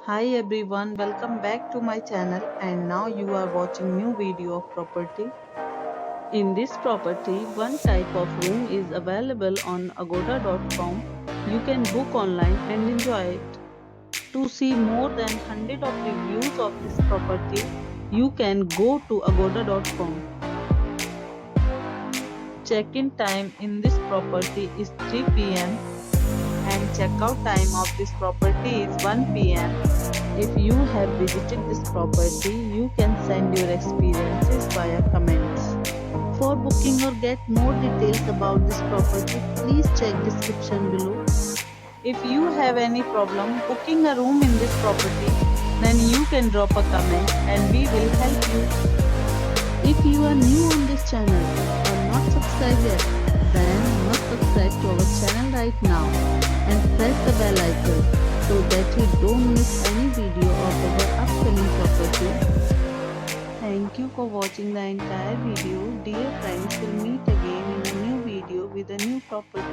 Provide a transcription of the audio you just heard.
Hi everyone, welcome back to my channel and now you are watching new video of property. In this property, one type of room is available on agoda.com. You can book online and enjoy it. To see more than 100 of reviews of this property, you can go to agoda.com. Check-in time in this property is 3 p.m. and checkout time of this property is 1 p.m. If you have visited this property, you can send your experiences via comments. For booking or get more details about this property, please check description below. If you have any problem booking a room in this property, then you can drop a comment and we will help you. If you are new on this channel or not subscribed yet, then must subscribe to our channel right now and press the bell icon so that you don't miss any video of our upcoming property. Thank you for watching the entire video. Dear friends, we'll meet again in a new video with a new property.